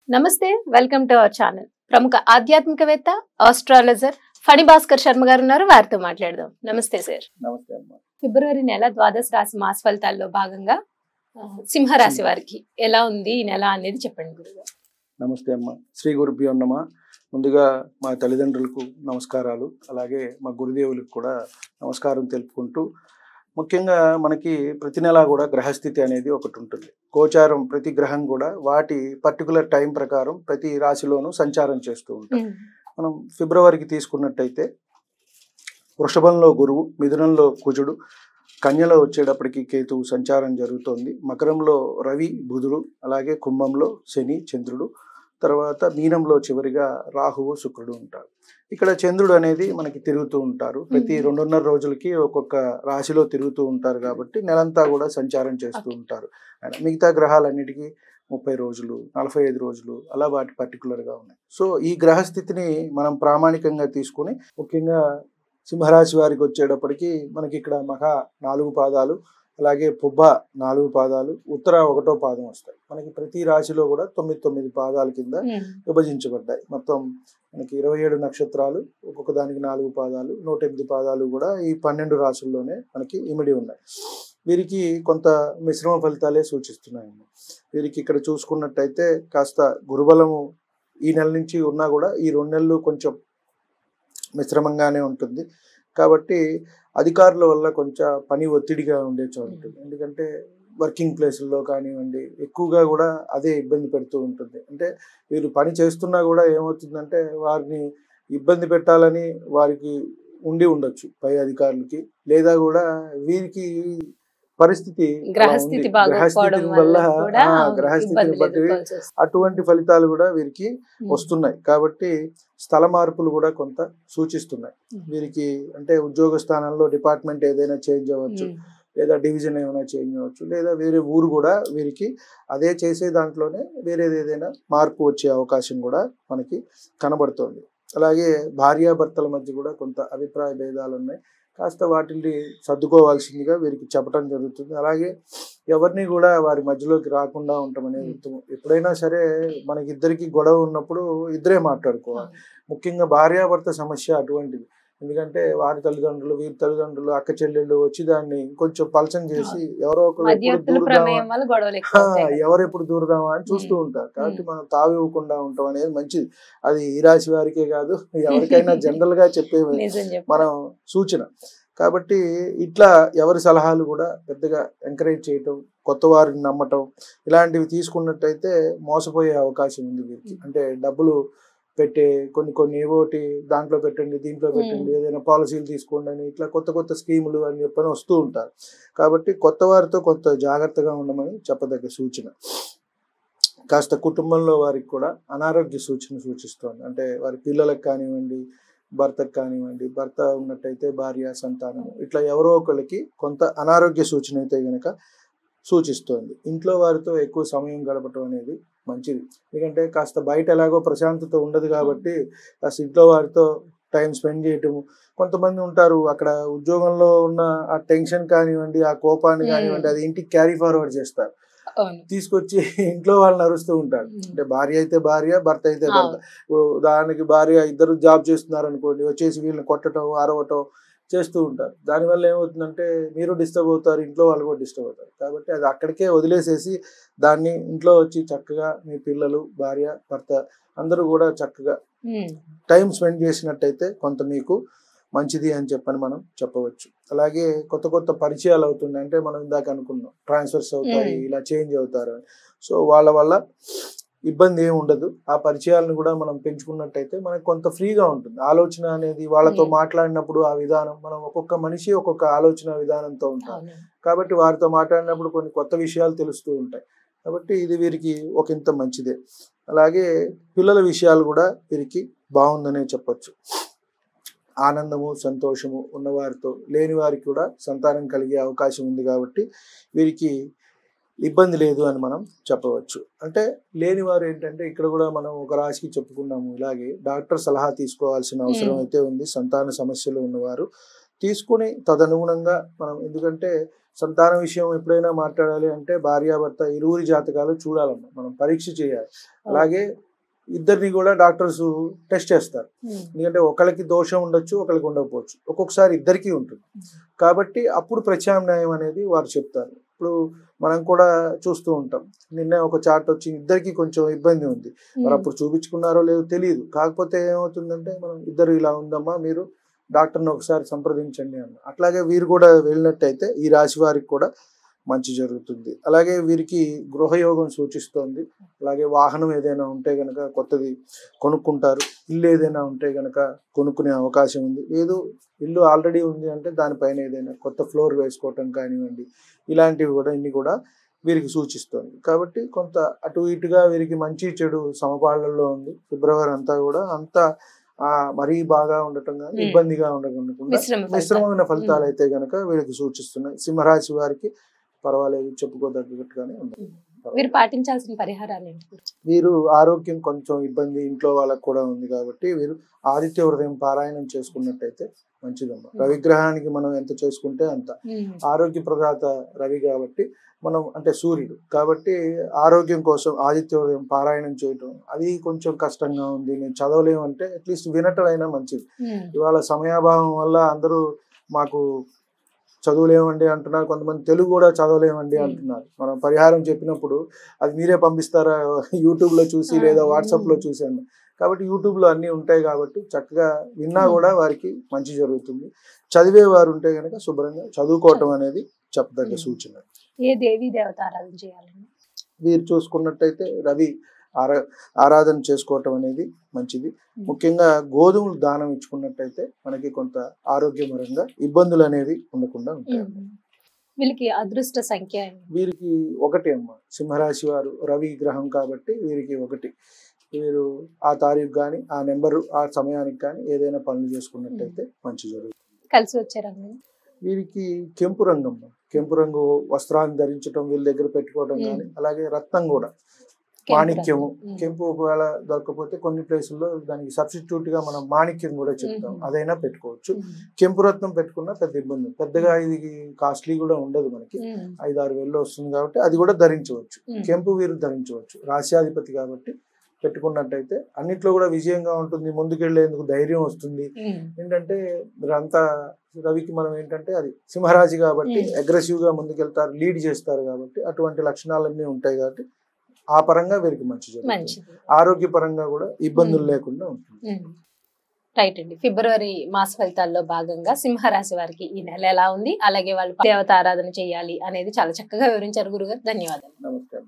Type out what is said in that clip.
నమస్తే, welcome to our channel. ప్రముఖ ఆధ్యాత్మికవేత్త, ఆస్ట్రాలజర్ ఫణి భాస్కర్ శర్మ గారు ఉన్నారు. వారితో మాట్లాడదాం. నమస్తే సార్. నమస్తే అమ్మా. ఫిబ్రవరి నెల ద్వాదశ రాశి మాస ఫలితాల్లో భాగంగా సింహరాశి వారికి ఎలా ఉంది ఈ నెల అనేది చెప్పండి గురుగారు. నమస్తే అమ్మా. శ్రీ గురుభ్యో నమః. ముందుగా మా తల్లిదండ్రులకు నమస్కారాలు, అలాగే మా గురుదేవులకు కూడా నమస్కారం తెలుపుకుంటూ, ముఖ్యంగా మనకి ప్రతి నెల కూడా గ్రహస్థితి అనేది ఒకటి ఉంటుంది. గోచారం ప్రతి గ్రహం కూడా వాటి పర్టికులర్ టైం ప్రకారం ప్రతి రాశిలోనూ సంచారం చేస్తూ ఉంటాం. మనం ఫిబ్రవరికి తీసుకున్నట్టయితే వృషభంలో గురువు, మిథునంలో కుజుడు, కన్యలో వచ్చేటప్పటికి కేతువు సంచారం జరుగుతోంది. మకరంలో రవి, బుధుడు, అలాగే కుంభంలో శని, చంద్రుడు, తర్వాత మీనంలో చివరిగా రాహువు, శుక్రుడు ఉంటారు. ఇక్కడ చంద్రుడు అనేది మనకి తిరుగుతూ ఉంటారు. ప్రతి 2.5 రోజులకి ఒక్కొక్క రాశిలో తిరుగుతూ ఉంటారు కాబట్టి నెలంతా కూడా సంచారం చేస్తూ ఉంటారు. మిగతా గ్రహాలన్నిటికీ 30 రోజులు, 45 రోజులు అలా వాటి పర్టికులర్గా ఉన్నాయి. సో ఈ గ్రహస్థితిని మనం ప్రామాణికంగా తీసుకుని, ముఖ్యంగా సింహరాశి వారికి వచ్చేటప్పటికి మనకి ఇక్కడ మఖ 4 పాదాలు, అలాగే పుబ్బ 4 పాదాలు, ఉత్తర 1వ పాదం వస్తాయి. మనకి ప్రతి రాశిలో కూడా 9 పాదాల కింద విభజించబడ్డాయి. మొత్తం మనకి 27 నక్షత్రాలు, ఒక్కొక్క దానికి 4 పాదాలు, 108 పాదాలు కూడా ఈ 12 రాశుల్లోనే మనకి ఇమిడి ఉన్నాయి. వీరికి కొంత మిశ్రమ ఫలితాలే సూచిస్తున్నాయండి. వీరికి ఇక్కడ చూసుకున్నట్టయితే కాస్త గురుబలము ఈ నెల నుంచి ఉన్నా కూడా ఈ 2 నెలలు కొంచెం మిశ్రమంగానే ఉంటుంది. కాబట్టి అధికారుల వల్ల కొంచెం పని ఒత్తిడిగా ఉండే చోటు ఉంటుంది. ఎందుకంటే వర్కింగ్ ప్లేసుల్లో కానివ్వండి, ఎక్కువగా కూడా అదే ఇబ్బంది పెడుతూ ఉంటుంది. అంటే వీరు పని చేస్తున్నా కూడా ఏమవుతుందంటే వారిని ఇబ్బంది పెట్టాలని వారికి ఉండి ఉండొచ్చు పై అధికారులకి, లేదా కూడా వీరికి పరిస్థితి గ్రహస్థితి వల్ల గ్రహస్థితిని బట్టి అటువంటి ఫలితాలు కూడా వీరికి వస్తున్నాయి. కాబట్టి స్థల మార్పులు కూడా కొంత సూచిస్తున్నాయి వీరికి. అంటే ఉద్యోగ స్థానంలో డిపార్ట్మెంట్ ఏదైనా చేంజ్ అవ్వచ్చు, లేదా డివిజన్ ఏమైనా చేంజ్ అవ్వచ్చు, లేదా వేరే ఊరు కూడా వీరికి అదే చేసే దాంట్లోనే వేరేది ఏదైనా మార్పు వచ్చే అవకాశం కూడా మనకి కనబడుతోంది. అలాగే భార్యాభర్తల మధ్య కూడా కొంత అభిప్రాయ భేదాలు ఉన్నాయి. కాస్త వాటిని సర్దుకోవాల్సిందిగా వీరికి చెప్పడం జరుగుతుంది. అలాగే ఎవరిని కూడా వారి మధ్యలోకి రాకుండా ఉండటం అనేది ఉత్తమం. ఎప్పుడైనా సరే మనకిద్దరికి గొడవ ఉన్నప్పుడు ఇద్దరే మాట్లాడుకోవాలి. ముఖ్యంగా భార్యాభర్త సమస్య అటువంటిది. ఎందుకంటే వారి తల్లిదండ్రులు, వీరి తల్లిదండ్రులు, అక్క చెల్లెళ్ళు వచ్చి దాన్ని కొంచెం పలచం చేసి ఎవరో ఒకరు ఎవరెప్పుడు దూరదామా అని చూస్తూ ఉంటారు. కాబట్టి మనం తావివ్వకుండా ఉండటం అనేది మంచిది. అది ఈ రాశి వారికే కాదు, ఎవరికైనా జనరల్ గా చెప్పే మనం సూచన. కాబట్టి ఇట్లా ఎవరి సలహాలు కూడా పెద్దగా ఎంకరేజ్ చేయటం, కొత్త వారిని నమ్మటం, ఇలాంటివి తీసుకున్నట్టయితే మోసపోయే అవకాశం ఉంది వీరికి. అంటే డబ్బులు పెట్టే కొన్ని ఏవోటి దాంట్లో పెట్టండి, దీంట్లో పెట్టండి, ఏదైనా పాలసీలు తీసుకోండి అని ఇట్లా కొత్త స్కీములు అని చెప్పని వస్తూ ఉంటారు. కాబట్టి కొత్త వారితో కొంత జాగ్రత్తగా ఉండమని చెప్పదగ్గ సూచన. కాస్త కుటుంబంలో వారికి కూడా అనారోగ్య సూచన సూచిస్తోంది. అంటే వారి పిల్లలకు కానివ్వండి, భర్తకు కానివ్వండి, భర్త ఉన్నట్టయితే భార్య, సంతానం, ఇట్లా ఎవరో ఒకరికి కొంత అనారోగ్య సూచన అయితే కనుక సూచిస్తోంది. ఇంట్లో వారితో ఎక్కువ సమయం గడపటం అనేది మంచిది. ఎందుకంటే కాస్త బయట ఎలాగో ప్రశాంతత ఉండదు కాబట్టి కాస్త ఇంట్లో వారితో టైం స్పెండ్ చేయటము. కొంతమంది ఉంటారు అక్కడ ఉద్యోగంలో ఉన్న ఆ టెన్షన్ కానివ్వండి, ఆ కోపాన్ని కానివ్వండి, అది ఇంటికి క్యారీ ఫార్వర్డ్ చేస్తారు, తీసుకొచ్చి ఇంట్లో వాళ్ళని అరుస్తూ ఉంటారు. అంటే భార్య అయితే భార్య, భర్త అయితే భర్త. దానికి భార్య ఇద్దరు జాబ్ చేస్తున్నారు అనుకోండి, వచ్చేసి వీళ్ళని కొట్టడం, అరవటం చేస్తూ ఉంటారు. దానివల్ల ఏమవుతుందంటే మీరు డిస్టర్బ్ అవుతారు, ఇంట్లో వాళ్ళు కూడా డిస్టర్బ్ అవుతారు. కాబట్టి అది అక్కడికే వదిలేసేసి దాన్ని ఇంట్లో వచ్చి చక్కగా మీ పిల్లలు, భార్య, భర్త అందరూ కూడా చక్కగా టైం స్పెండ్ చేసినట్టయితే కొంత మీకు మంచిది అని చెప్పని మనం చెప్పవచ్చు. అలాగే కొత్త పరిచయాలు అవుతున్నాయి. అంటే మనం ఇందాక అనుకున్నాం ట్రాన్స్ఫర్స్ అవుతాయి, ఇలా చేంజ్ అవుతారు. సో వాళ్ళ వల్ల ఇబ్బంది ఏమి ఉండదు. ఆ పరిచయాలను కూడా మనం పెంచుకున్నట్టయితే మనకు కొంత ఫ్రీగా ఉంటుంది. ఆలోచన అనేది వాళ్ళతో మాట్లాడినప్పుడు ఆ విధానం, మనం ఒక్కొక్క మనిషి ఒక్కొక్క ఆలోచన విధానంతో ఉంటాం కాబట్టి వారితో మాట్లాడినప్పుడు కొన్ని కొత్త విషయాలు తెలుస్తూ ఉంటాయి. కాబట్టి ఇది వీరికి ఒకంత మంచిదే. అలాగే పిల్లల విషయాలు కూడా వీరికి బాగుందనే చెప్పచ్చు. ఆనందము, సంతోషము ఉన్నవారితో, లేని వారికి కూడా సంతానం కలిగే అవకాశం ఉంది. కాబట్టి వీరికి ఇబ్బంది లేదు అని మనం చెప్పవచ్చు. అంటే లేని వారు ఏంటంటే ఇక్కడ కూడా మనం ఒక రాశికి చెప్పుకున్నాము, ఇలాగే డాక్టర్ సలహా తీసుకోవాల్సిన అవసరం అయితే ఉంది. సంతాన సమస్యలు ఉన్నవారు తీసుకుని తదనుగుణంగా మనం, ఎందుకంటే సంతాన విషయం ఎప్పుడైనా మాట్లాడాలి అంటే భార్యాభర్త ఇరువురి జాతకాలు చూడాలమ్మా, మనం పరీక్ష చేయాలి. అలాగే ఇద్దరిని కూడా డాక్టర్స్ టెస్ట్ చేస్తారు. ఎందుకంటే ఒకరికి దోషం ఉండొచ్చు, ఒకరికి ఉండకపోవచ్చు, ఒక్కొక్కసారి ఇద్దరికీ ఉంటుంది. కాబట్టి అప్పుడు ప్రత్యామ్నాయం అనేది వారు చెప్తారు. ఇప్పుడు మనం కూడా చూస్తూ ఉంటాం, నిన్న ఒక చార్ట్ వచ్చి ఇద్దరికి కొంచెం ఇబ్బంది ఉంది, మరి అప్పుడు చూపించుకున్నారో లేదో తెలియదు. కాకపోతే ఏమవుతుందంటే మనం ఇద్దరు ఇలా ఉందమ్మా, మీరు డాక్టర్ని ఒకసారి సంప్రదించండి అన్న. అట్లాగే వీరు కూడా వెళ్ళినట్టయితే ఈ రాశి వారికి కూడా మంచి జరుగుతుంది. అలాగే వీరికి గృహయోగం సూచిస్తోంది. అలాగే వాహనం ఏదైనా ఉంటే గనక కొత్తది కొనుక్కుంటారు. ఇల్లు ఏదైనా ఉంటే గనక కొనుక్కునే అవకాశం ఉంది. ఏదో ఇల్లు ఆల్రెడీ ఉంది అంటే దానిపైన ఏదైనా కొత్త ఫ్లోర్ వేసుకోవటం కానివ్వండి, ఇలాంటివి కూడా ఇన్ని కూడా వీరికి సూచిస్తోంది. కాబట్టి కొంత అటు ఇటుగా వీరికి మంచి చెడు సమపాళ్లలో ఉంది. ఫిబ్రవరి అంతా కూడా అంతా మరీ బాగా ఉండటం కానీ ఇబ్బందిగా ఉండకుండా మిశ్రమమైన ఫలితాలు అయితే గనక వీరికి సూచిస్తున్నాయి. సింహరాశి వారికి పర్వాలేదు, చెప్పుకోదగ్గట్టుగానే ఉంది. వీరు పాటించాల్సిన పరిహారాలు ఏంటి? వీరు ఆరోగ్యం కొంచెం ఇబ్బంది ఇంట్లో వాళ్ళకు కూడా ఉంది కాబట్టి వీరు ఆదిత్య హృదయం పారాయణం చేసుకున్నట్టయితే మంచిదమ్మా. రవిగ్రహానికి మనం ఎంత చేసుకుంటే అంత. ఆరోగ్య ప్రదాత రవి కాబట్టి మనం అంటే సూర్యుడు కాబట్టి ఆరోగ్యం కోసం ఆదిత్య హృదయం పారాయణం చేయటం అది కొంచెం కష్టంగా ఉంది, నేను చదవలేమంటే అట్లీస్ట్ వినటం అయినా మంచిది. ఇవాళ సమయాభావం వల్ల అందరూ మాకు చదువులేమండి అంటున్నారు, కొంతమంది తెలుగు కూడా చదవలేమండి అంటున్నారు. మనం పరిహారం చెప్పినప్పుడు అది మీరే పంపిస్తారా యూట్యూబ్లో చూసి లేదా వాట్సాప్లో చూసాను. కాబట్టి యూట్యూబ్లో అన్నీ ఉంటాయి కాబట్టి చక్కగా విన్నా కూడా వారికి మంచి జరుగుతుంది. చదివే వారు ఉంటే కనుక శుభ్రంగా చదువుకోవటం అనేది చెప్పదగ్గ సూచన. ఏ దేవీ దేవత ఆరాధన చేయాలండి? వీరు చూసుకున్నట్టయితే రవి ఆరాధన చేసుకోవటం అనేది మంచిది. ముఖ్యంగా గోధుమలు దానం ఇచ్చుకున్నట్టయితే మనకి కొంత ఆరోగ్యపరంగా ఇబ్బందులు అనేవి ఉండకుండా ఉంటాయి. వీళ్ళకి అదృష్ట సంఖ్య వీరికి 1 అమ్మ. సింహరాశి వారు రవి గ్రహం కాబట్టి వీరికి 1. వీరు ఆ తారీఖు కానీ ఆ నెంబరు ఆ సమయానికి కానీ ఏదైనా పనులు చేసుకున్నట్టయితే మంచి జరుగుతుంది. కలిసి వచ్చే రంగం వీరికి కెంపు రంగు. కెంపు రంగు వస్త్రాన్ని ధరించడం వీళ్ళ దగ్గర పెట్టుకోవడం కానీ, అలాగే రత్నం కూడా మాణిక్యము. కెంపు ఒకవేళ దొరకపోతే కొన్ని ప్లేసుల్లో దానికి సబ్స్టిట్యూట్ గా మనం మాణిక్యం కూడా చెప్తాం, అదైనా పెట్టుకోవచ్చు. కెంపు రత్నం పెట్టుకున్నా పెద్ద ఇబ్బంది, పెద్దగా ఇది కాస్ట్లీ కూడా ఉండదు, మనకి 5-6 వేల్లో వస్తుంది కాబట్టి అది కూడా ధరించవచ్చు. కెంపు వీరు ధరించవచ్చు, రాశ్యాధిపతి కాబట్టి పెట్టుకున్నట్టయితే అన్నిట్లో కూడా విజయంగా ఉంటుంది, ముందుకెళ్లేందుకు ధైర్యం వస్తుంది. ఏంటంటే మీరంతా రవికి మనం ఏంటంటే అది సింహరాశి కాబట్టి అగ్రెసివ్ గా ముందుకెళ్తారు, లీడ్ చేస్తారు కాబట్టి అటువంటి లక్షణాలన్నీ ఉంటాయి కాబట్టి ఆ పరంగా వీరికి మంచి జరుగుతుంది. ఆరోగ్య పరంగా కూడా ఇబ్బందులు లేకుండా ఉంటుంది. రైట్ అండి. ఫిబ్రవరి మాస ఫలితాల్లో భాగంగా సింహరాశి వారికి ఈ నెల ఎలా ఉంది, అలాగే వాళ్ళు దేవత ఆరాధన చేయాలి అనేది చాలా చక్కగా వివరించారు గురుగారు. ధన్యవాదాలు. నమస్కారం.